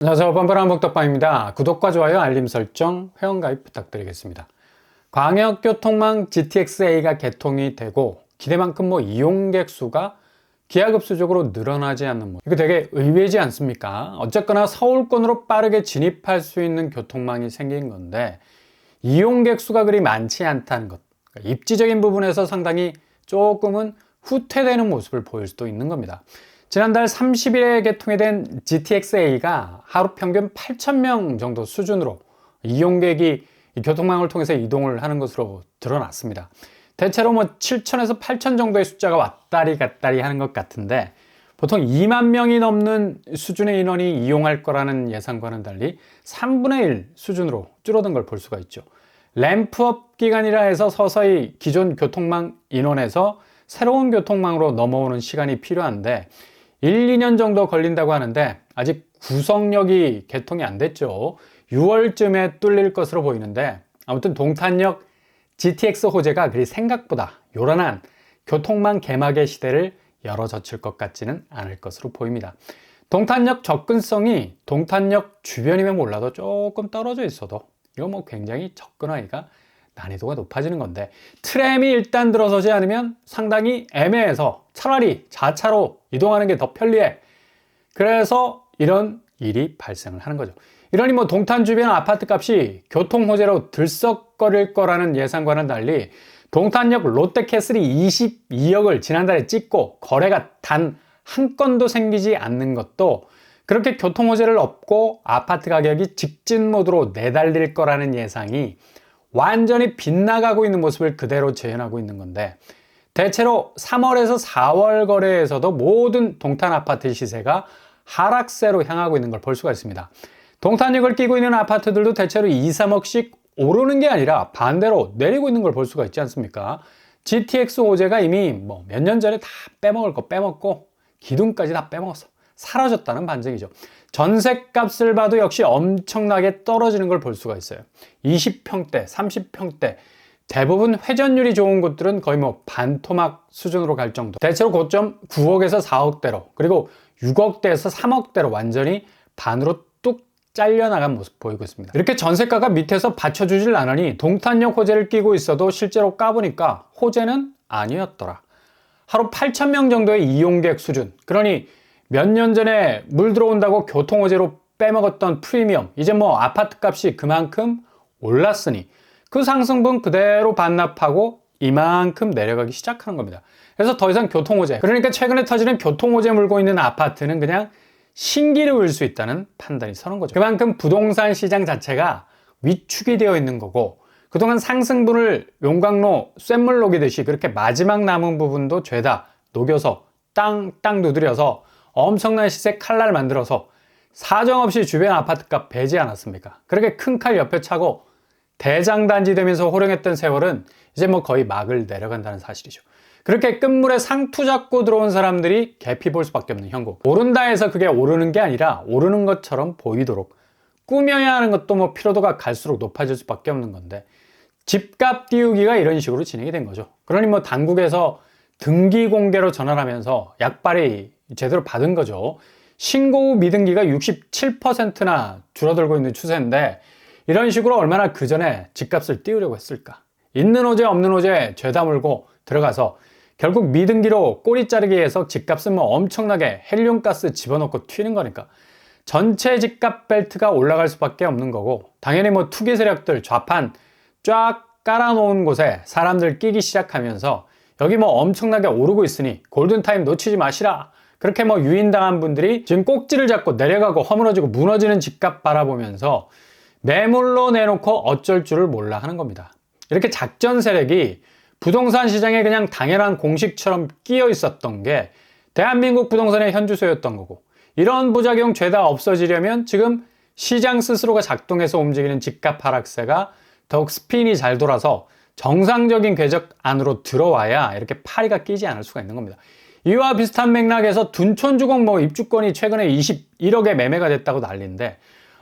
안녕하세요. 뻔뻔한 복덕방입니다. 구독과 좋아요, 알림 설정, 회원가입 부탁드리겠습니다. 광역교통망 GTX-A가 개통이 되고 기대만큼 이용객 수가 기하급수적으로 늘어나지 않는 이거 되게 의외지 않습니까? 어쨌거나 서울권으로 빠르게 진입할 수 있는 교통망이 생긴 건데 이용객 수가 그리 많지 않다는 것, 그러니까 입지적인 부분에서 상당히 조금은 후퇴되는 모습을 보일 수도 있는 겁니다. 지난달 30일에 개통이 된 GTX-A가 하루 평균 8,000명 정도 수준으로 이용객이 교통망을 통해서 이동을 하는 것으로 드러났습니다. 대체로 7,000에서 8,000 정도의 숫자가 왔다리 갔다리 하는 것 같은데 보통 2만 명이 넘는 수준의 인원이 이용할 거라는 예상과는 달리 3분의 1 수준으로 줄어든 걸 볼 수가 있죠. 램프업 기간이라 해서 서서히 기존 교통망 인원에서 새로운 교통망으로 넘어오는 시간이 필요한데 1, 2년 정도 걸린다고 하는데 아직 구성역이 개통이 안 됐죠. 6월쯤에 뚫릴 것으로 보이는데 아무튼 동탄역 GTX 호재가 그리 생각보다 요란한 교통망 개막의 시대를 열어젖힐 것 같지는 않을 것으로 보입니다. 동탄역 접근성이 동탄역 주변이면 몰라도 조금 떨어져 있어도 이거 굉장히 접근하기가 난이도가 높아지는 건데 트램이 일단 들어서지 않으면 상당히 애매해서 차라리 자차로 이동하는 게 더 편리해. 그래서 이런 일이 발생을 하는 거죠. 이러니 동탄 주변 아파트 값이 교통 호재로 들썩거릴 거라는 예상과는 달리 동탄역 롯데캐슬이 22억을 지난달에 찍고 거래가 단 한 건도 생기지 않는 것도 그렇게 교통 호재를 얻고 아파트 가격이 직진 모드로 내달릴 거라는 예상이 완전히 빗나가고 있는 모습을 그대로 재현하고 있는 건데 대체로 3월에서 4월 거래에서도 모든 동탄 아파트 시세가 하락세로 향하고 있는 걸 볼 수가 있습니다. 동탄역을 끼고 있는 아파트들도 대체로 2, 3억씩 오르는 게 아니라 반대로 내리고 있는 걸 볼 수가 있지 않습니까? GTX 호재가 이미 몇 년 전에 다 빼먹을 거 빼먹고 기둥까지 다 빼먹었어. 사라졌다는 반증이죠. 전셋값을 봐도 역시 엄청나게 떨어지는 걸 볼 수가 있어요. 20평대, 30평대 대부분 회전율이 좋은 곳들은 거의 반토막 수준으로 갈 정도. 대체로 고점 9억에서 4억대로 그리고 6억대에서 3억대로 완전히 반으로 뚝 잘려나간 모습 보이고 있습니다. 이렇게 전세가가 밑에서 받쳐주질 않으니 동탄역 호재를 끼고 있어도 실제로 까보니까 호재는 아니었더라. 하루 8,000명 정도의 이용객 수준. 그러니 몇 년 전에 물 들어온다고 교통호재로 빼먹었던 프리미엄, 이제 아파트 값이 그만큼 올랐으니 그 상승분 그대로 반납하고 이만큼 내려가기 시작하는 겁니다. 그래서 더 이상 교통호재, 그러니까 최근에 터지는 교통호재 물고 있는 아파트는 그냥 신기를 울 수 있다는 판단이 서는 거죠. 그만큼 부동산 시장 자체가 위축이 되어 있는 거고 그동안 상승분을 용광로 쇳물 녹이듯이 그렇게 마지막 남은 부분도 죄다 녹여서 땅 두드려서 엄청난 시세 칼날 만들어서 사정없이 주변 아파트값 배지 않았습니까? 그렇게 큰 칼 옆에 차고 대장단지 되면서 호령했던 세월은 이제 거의 막을 내려간다는 사실이죠. 그렇게 끝물에 상투 잡고 들어온 사람들이 개피 볼 수밖에 없는 형국. 오른다 해서 그게 오르는 게 아니라 오르는 것처럼 보이도록 꾸며야 하는 것도 필요도가 갈수록 높아질 수밖에 없는 건데 집값 띄우기가 이런 식으로 진행이 된 거죠. 그러니 당국에서 등기 공개로 전환하면서 약발이 제대로 받은 거죠. 신고 후 미등기가 67%나 줄어들고 있는 추세인데 이런 식으로 얼마나 그 전에 집값을 띄우려고 했을까. 있는 호재 없는 호재 죄다 물고 들어가서 결국 미등기로 꼬리 자르기 위해서 집값은 엄청나게 헬륨가스 집어넣고 튀는 거니까 전체 집값 벨트가 올라갈 수밖에 없는 거고 당연히 투기 세력들 좌판 쫙 깔아놓은 곳에 사람들 끼기 시작하면서 여기 엄청나게 오르고 있으니 골든타임 놓치지 마시라. 그렇게 유인당한 분들이 지금 꼭지를 잡고 내려가고 허물어지고 무너지는 집값 바라보면서 매물로 내놓고 어쩔 줄을 몰라 하는 겁니다. 이렇게 작전 세력이 부동산 시장에 그냥 당연한 공식처럼 끼어 있었던 게 대한민국 부동산의 현주소였던 거고 이런 부작용 죄다 없어지려면 지금 시장 스스로가 작동해서 움직이는 집값 하락세가 더욱 스핀이 잘 돌아서 정상적인 궤적 안으로 들어와야 이렇게 파리가 끼지 않을 수가 있는 겁니다. 이와 비슷한 맥락에서 둔촌주공 입주권이 최근에 21억에 매매가 됐다고 난리인데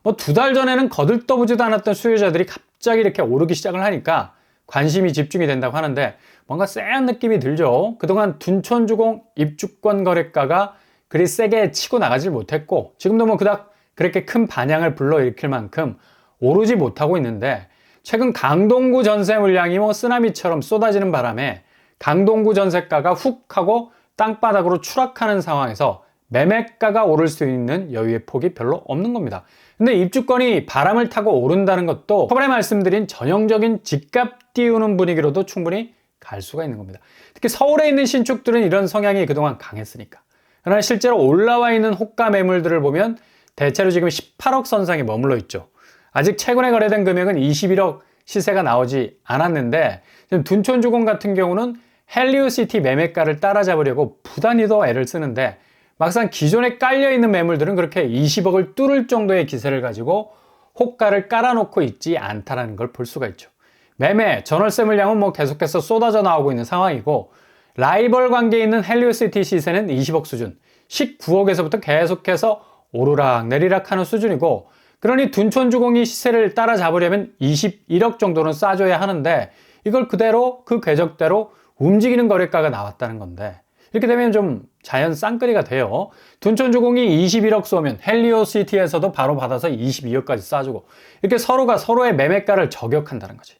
2달 전에는 거들떠보지도 않았던 수요자들이 갑자기 이렇게 오르기 시작을 하니까 관심이 집중이 된다고 하는데 뭔가 쎄한 느낌이 들죠. 그동안 둔촌주공 입주권 거래가가 그리 세게 치고 나가질 못했고 지금도 그닥 그렇게 큰 반향을 불러일으킬 만큼 오르지 못하고 있는데 최근 강동구 전세 물량이 쓰나미처럼 쏟아지는 바람에 강동구 전세가가 훅 하고 땅바닥으로 추락하는 상황에서 매매가가 오를 수 있는 여유의 폭이 별로 없는 겁니다. 근데 입주권이 바람을 타고 오른다는 것도 초반에 말씀드린 전형적인 집값 띄우는 분위기로도 충분히 갈 수가 있는 겁니다. 특히 서울에 있는 신축들은 이런 성향이 그동안 강했으니까. 그러나 실제로 올라와 있는 호가 매물들을 보면 대체로 지금 18억 선상에 머물러 있죠. 아직 최근에 거래된 금액은 21억 시세가 나오지 않았는데 지금 둔촌주공 같은 경우는 헬리오시티 매매가를 따라잡으려고 부단히 더 애를 쓰는데 막상 기존에 깔려있는 매물들은 그렇게 20억을 뚫을 정도의 기세를 가지고 호가를 깔아놓고 있지 않다는 걸 볼 수가 있죠. 매매, 전월세 물량은 계속해서 쏟아져 나오고 있는 상황이고 라이벌 관계에 있는 헬리오시티 시세는 20억 수준, 19억에서부터 계속해서 오르락 내리락 하는 수준이고 그러니 둔촌주공이 시세를 따라잡으려면 21억 정도는 싸줘야 하는데 이걸 그대로 그 궤적대로 움직이는 거래가가 나왔다는 건데 이렇게 되면 좀 자연 쌍끌이가 돼요. 둔촌주공이 21억 쏘면 헬리오시티에서도 바로 받아서 22억까지 싸주고 이렇게 서로가 서로의 매매가를 저격한다는 거지.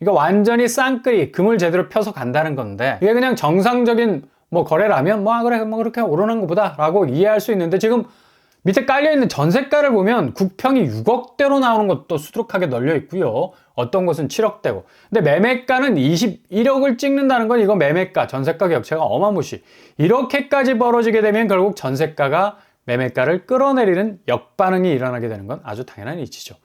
이거 완전히 쌍끌이 금을 제대로 펴서 간다는 건데 이게 그냥 정상적인 거래라면 그래 그렇게 오르는 것보다 라고 이해할 수 있는데 지금 밑에 깔려있는 전세가를 보면 국평이 6억대로 나오는 것도 수두룩하게 널려 있고요. 어떤 곳은 7억대고. 근데 매매가는 21억을 찍는다는 건 이거 매매가, 전세가 격차가 어마무시. 이렇게까지 벌어지게 되면 결국 전세가가 매매가를 끌어내리는 역반응이 일어나게 되는 건 아주 당연한 이치죠.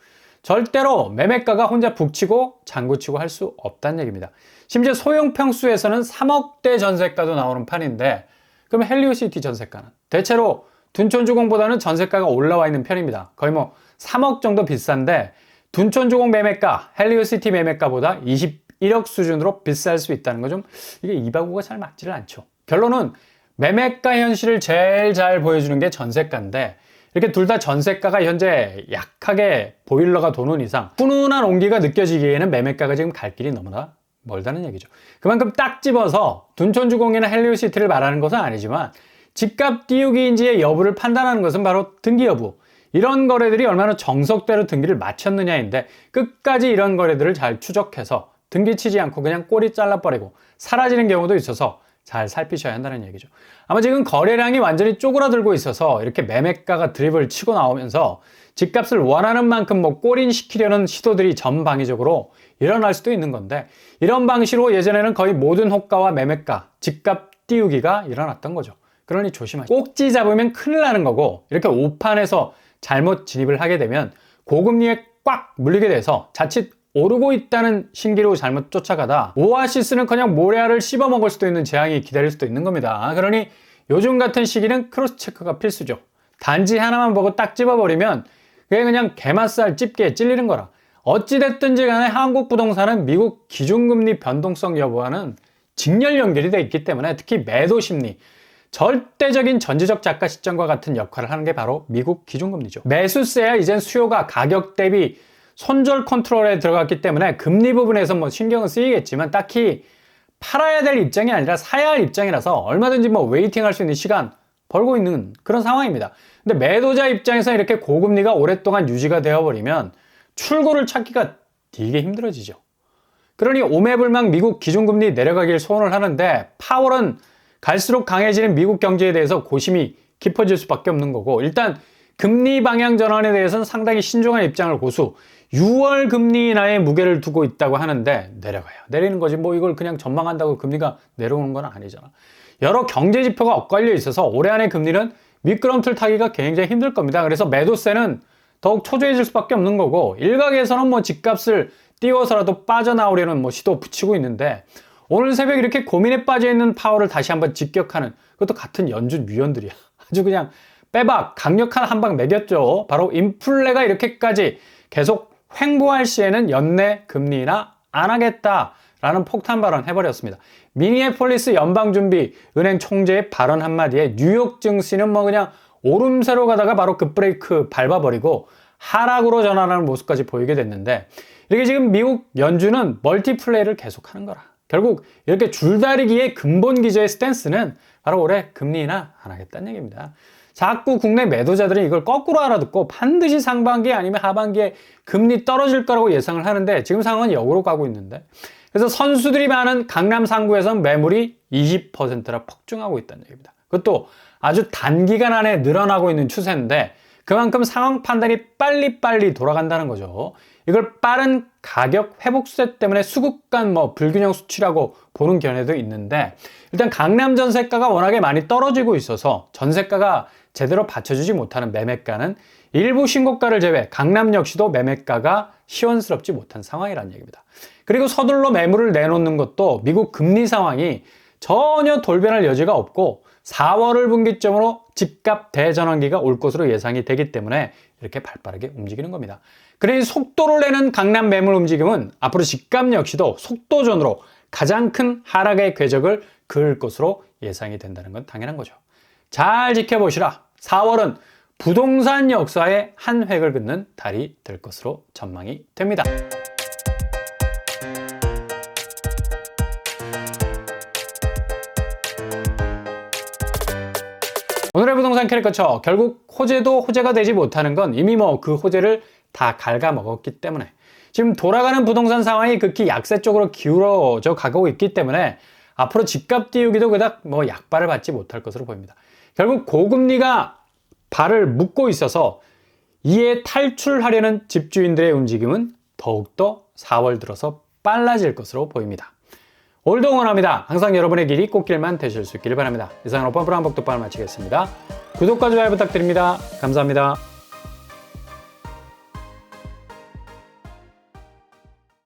절대로 매매가가 혼자 북치고 장구치고 할 수 없다는 얘기입니다. 심지어 소형 평수에서는 3억대 전세가도 나오는 판인데 그럼 헬리오시티 전세가는 대체로 둔촌주공보다는 전세가가 올라와 있는 편입니다. 거의 3억 정도 비싼데 둔촌주공 매매가, 헬리오시티 매매가보다 21억 수준으로 비쌀 수 있다는 거 좀 이게 이바구가 잘 맞지를 않죠. 결론은 매매가 현실을 제일 잘 보여주는 게 전세가인데 이렇게 둘 다 전세가가 현재 약하게 보일러가 도는 이상 훈훈한 온기가 느껴지기에는 매매가가 지금 갈 길이 너무나 멀다는 얘기죠. 그만큼 딱 집어서 둔촌주공이나 헬리오시티를 말하는 것은 아니지만 집값 띄우기인지의 여부를 판단하는 것은 바로 등기 여부. 이런 거래들이 얼마나 정석대로 등기를 마쳤느냐인데 끝까지 이런 거래들을 잘 추적해서 등기 치지 않고 그냥 꼬리 잘라버리고 사라지는 경우도 있어서 잘 살피셔야 한다는 얘기죠. 아마 지금 거래량이 완전히 쪼그라들고 있어서 이렇게 매매가가 드립을 치고 나오면서 집값을 원하는 만큼 꼬린시키려는 시도들이 전방위적으로 일어날 수도 있는 건데 이런 방식으로 예전에는 거의 모든 호가와 매매가, 집값 띄우기가 일어났던 거죠. 그러니 조심하시고 꼭지 잡으면 큰일 나는 거고 이렇게 오판해서 잘못 진입을 하게 되면 고금리에 꽉 물리게 돼서 자칫 오르고 있다는 신기로 잘못 쫓아가다 오아시스는 모래알을 씹어 먹을 수도 있는 재앙이 기다릴 수도 있는 겁니다. 그러니 요즘 같은 시기는 크로스 체크가 필수죠. 단지 하나만 보고 딱 집어버리면 그게 그냥 게맛살 집게에 찔리는 거라. 어찌됐든지 간에 한국 부동산은 미국 기준금리 변동성 여부와는 직렬 연결이 되어 있기 때문에 특히 매도 심리, 절대적인 전지적 작가 시점과 같은 역할을 하는 게 바로 미국 기준금리죠. 매수세야 이젠 수요가 가격 대비 손절 컨트롤에 들어갔기 때문에 금리 부분에서 신경은 쓰이겠지만 딱히 팔아야 될 입장이 아니라 사야 할 입장이라서 얼마든지 웨이팅 할 수 있는 시간 벌고 있는 그런 상황입니다. 근데 매도자 입장에서 이렇게 고금리가 오랫동안 유지가 되어버리면 출구를 찾기가 되게 힘들어지죠. 그러니 오매불망 미국 기준금리 내려가길 소원을 하는데 파월은 갈수록 강해지는 미국 경제에 대해서 고심이 깊어질 수밖에 없는 거고 일단 금리 방향 전환에 대해서는 상당히 신중한 입장을 고수 6월 금리 인하에 무게를 두고 있다고 하는데 내려가요. 내리는 거지 이걸 그냥 전망한다고 금리가 내려오는 건 아니잖아. 여러 경제 지표가 엇갈려 있어서 올해 안에 금리는 미끄럼틀 타기가 굉장히 힘들 겁니다. 그래서 매도세는 더욱 초조해질 수밖에 없는 거고 일각에서는 집값을 띄워서라도 빠져나오려는 시도 붙이고 있는데 오늘 새벽 이렇게 고민에 빠져있는 파월을 다시 한번 직격하는 그것도 같은 연준 위원들이야. 아주 그냥 빼박 강력한 한방 매겼죠. 바로 인플레가 이렇게까지 계속 횡보할 시에는 연내 금리 인하 안 하겠다라는 폭탄 발언 해버렸습니다. 미니애폴리스 연방준비 은행 총재의 발언 한마디에 뉴욕 증시는 그냥 오름세로 가다가 바로 급브레이크 밟아버리고 하락으로 전환하는 모습까지 보이게 됐는데 이렇게 지금 미국 연준은 멀티플레이를 계속하는 거라. 결국 이렇게 줄다리기의 근본 기저의 스탠스는 바로 올해 금리 인하 안 하겠다는 얘기입니다. 자꾸 국내 매도자들은 이걸 거꾸로 알아듣고 반드시 상반기 아니면 하반기에 금리 떨어질 거라고 예상을 하는데 지금 상황은 역으로 가고 있는데, 그래서 선수들이 많은 강남 상구에서는 매물이 20%나 폭증하고 있다는 얘기입니다. 그것도 아주 단기간 안에 늘어나고 있는 추세인데 그만큼 상황 판단이 빨리빨리 돌아간다는 거죠. 이걸 빠른 가격 회복 추세 때문에 수급 간 불균형 수치라고 보는 견해도 있는데, 일단 강남 전세가가 워낙에 많이 떨어지고 있어서 전세가가 제대로 받쳐주지 못하는 매매가는 일부 신고가를 제외 강남 역시도 매매가가 시원스럽지 못한 상황이라는 얘기입니다. 그리고 서둘러 매물을 내놓는 것도 미국 금리 상황이 전혀 돌변할 여지가 없고 4월을 분기점으로 집값 대전환기가 올 것으로 예상이 되기 때문에 이렇게 발빠르게 움직이는 겁니다. 그러니 속도를 내는 강남 매물 움직임은 앞으로 집값 역시도 속도전으로 가장 큰 하락의 궤적을 그을 것으로 예상이 된다는 건 당연한 거죠. 잘 지켜보시라. 4월은 부동산 역사의 한 획을 긋는 달이 될 것으로 전망이 됩니다. 오늘의 부동산 캐릭터처, 결국 호재도 호재가 되지 못하는 건 이미 그 호재를 다 갉아먹었기 때문에 지금 돌아가는 부동산 상황이 극히 약세 쪽으로 기울어져 가고 있기 때문에 앞으로 집값 띄우기도 그닥 약발을 받지 못할 것으로 보입니다. 결국 고금리가 발을 묶고 있어서 이에 탈출하려는 집주인들의 움직임은 더욱더 4월 들어서 빨라질 것으로 보입니다. 오늘도 응원합니다. 항상 여러분의 길이 꽃길만 되실 수 있기를 바랍니다. 이상으로 뻔뻔한 복덕방을 마치겠습니다. 구독과 좋아요 부탁드립니다. 감사합니다.